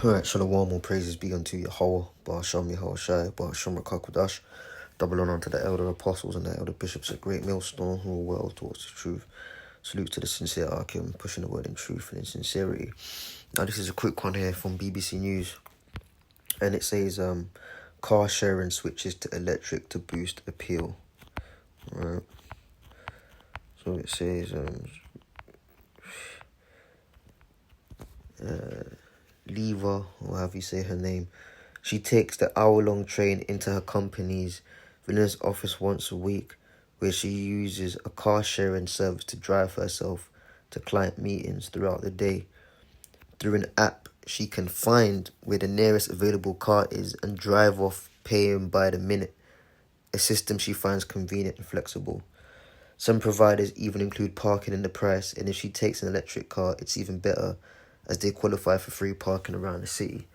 Alright, Shalom, all praises be unto Yahweh, Ba'ashem Yahushai, Ba'ashem Rakakudash, double honor to the elder apostles and the elder bishops at Great Millstone who are well towards the truth. Salute to the sincere Akim, pushing the word in truth and in sincerity. Now, this is a quick one here from BBC News, and it says, car sharing switches to electric to boost appeal. Right. So it says, Leva, or however you say her name, she takes the hour-long train into her company's Vilnius office once a week, where she uses a car-sharing service to drive herself to client meetings throughout the day. Through an app, she can find where the nearest available car is and drive off, paying by the minute, a system she finds convenient and flexible. Some providers even include parking in the price, and if she takes an electric car, it's even better, as they qualify for free parking around the city.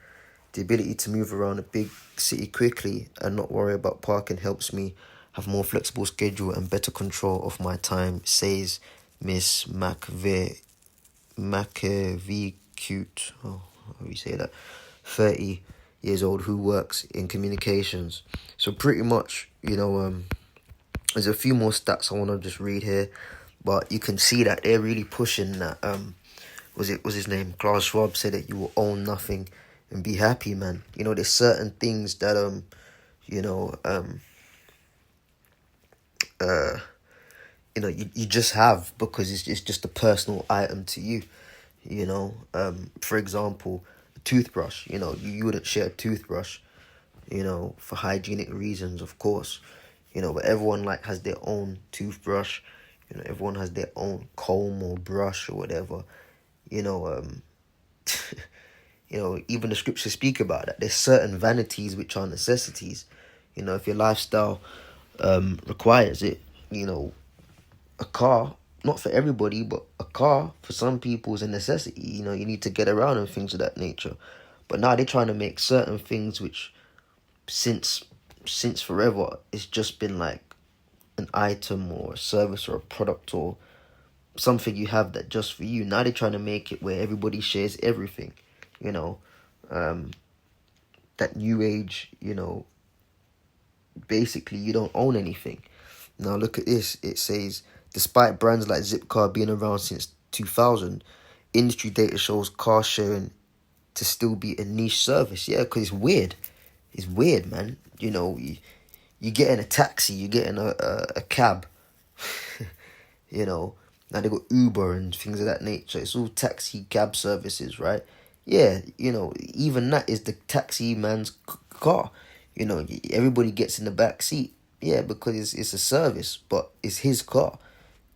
The ability to move around a big city quickly and not worry about parking helps me have more flexible schedule and better control of my time, says Miss McVeigh, how do you say that? 30 years old, who works in communications. So pretty much, there's a few more stats I want to just read here, but you can see that they're really pushing that. Was his name? Klaus Schwab said that you will own nothing and be happy, man. There's certain things that you just have because it's just a personal item to you. For example, a toothbrush. You wouldn't share a toothbrush, for hygienic reasons, of course. But everyone has their own toothbrush. Everyone has their own comb or brush or whatever. Even the scriptures speak about that. There's certain vanities which are necessities. If your lifestyle requires it, a car, not for everybody, but a car for some people is a necessity. You need to get around and things of that nature. But now they're trying to make certain things which, since forever, it's just been like an item or a service or a product or something you have that just for you. Now they're trying to make it where everybody shares everything. That new age, basically you don't own anything. Now look at this. It says, despite brands like Zipcar being around since 2000, industry data shows car sharing to still be a niche service. Yeah, because it's weird. It's weird, man. You get in a taxi, you get in a cab. Now they got Uber and things of that nature. It's all taxi cab services, right? Yeah, even that is the taxi man's car. Everybody gets in the back seat. Yeah, because it's a service, but it's his car.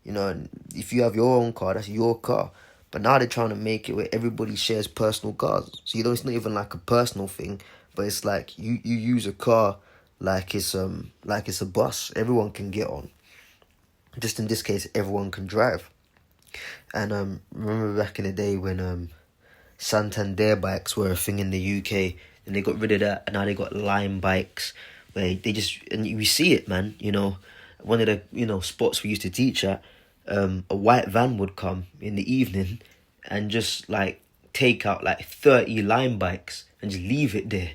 And if you have your own car, that's your car. But now they're trying to make it where everybody shares personal cars. So it's not even like a personal thing, but it's like you use a car like it's a bus. Everyone can get on. Just in this case, everyone can drive. And remember back in the day when Santander bikes were a thing in the UK, and they got rid of that, and now they got Lime bikes, where they just, and you see it, man. One of the spots we used to teach at, a white van would come in the evening and just take out 30 Lime bikes and just leave it there,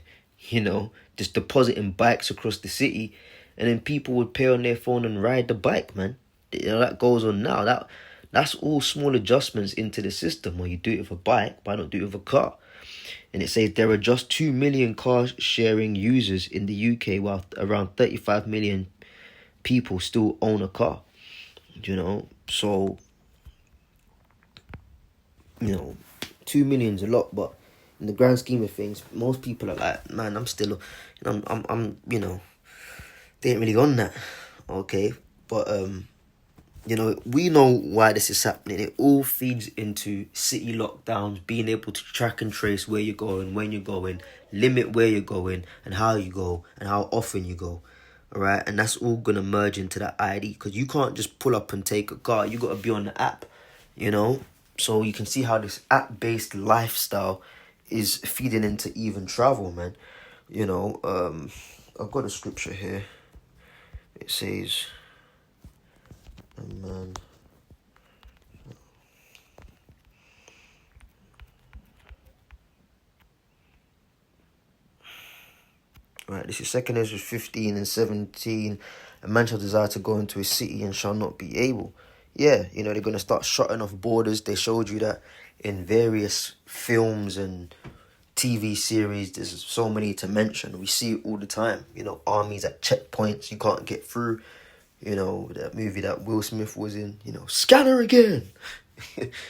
just depositing bikes across the city, and then people would pay on their phone and ride the bike, man. That goes on now. That's all small adjustments into the system where you do it with a bike, why not do it with a car? And it says there are just 2 million car sharing users in the UK, while around 35 million people still own a car. So 2 million's a lot, but in the grand scheme of things, most people are like, man, I'm still, I'm they ain't really on that, okay? But we know why this is happening. It all feeds into city lockdowns, being able to track and trace where you're going, when you're going, limit where you're going and how you go and how often you go. All right, and that's all gonna merge into that ID, because you can't just pull up and take a car. You gotta be on the app, So you can see how this app-based lifestyle is feeding into even travel, man. I've got a scripture here. It says, man. Right, this is 2nd Ezra 15 and 17. A man shall desire to go into a city and shall not be able. Yeah, they're going to start shutting off borders. They showed you that in various films and TV series. There's so many to mention. We see it all the time. Armies at checkpoints. You can't get through. That movie that Will Smith was in. Scanner again.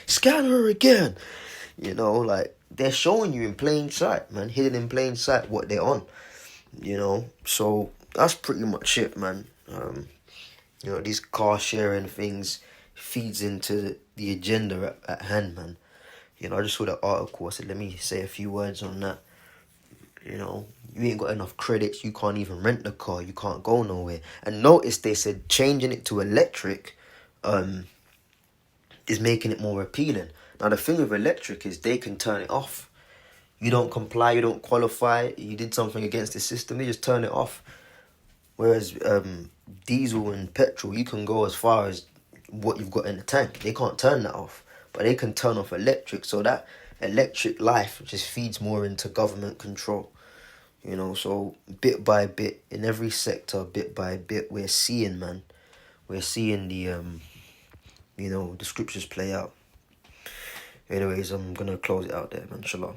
Scanner again. Like, they're showing you in plain sight, man. Hidden in plain sight what they're on. So that's pretty much it, man. These car sharing things feeds into the agenda at hand, man. I just saw that article. I said, let me say a few words on that. You ain't got enough credits. You can't even rent the car. You can't go nowhere. And notice they said changing it to electric is making it more appealing. Now, the thing with electric is they can turn it off. You don't comply, you don't qualify, you did something against the system, they just turn it off. Whereas diesel and petrol, you can go as far as what you've got in the tank. They can't turn that off. But they can turn off electric. So that electric life just feeds more into government control. So bit by bit, in every sector, bit by bit, we're seeing, man. We're seeing the scriptures play out. Anyways, I'm going to close it out there, man. Shalom.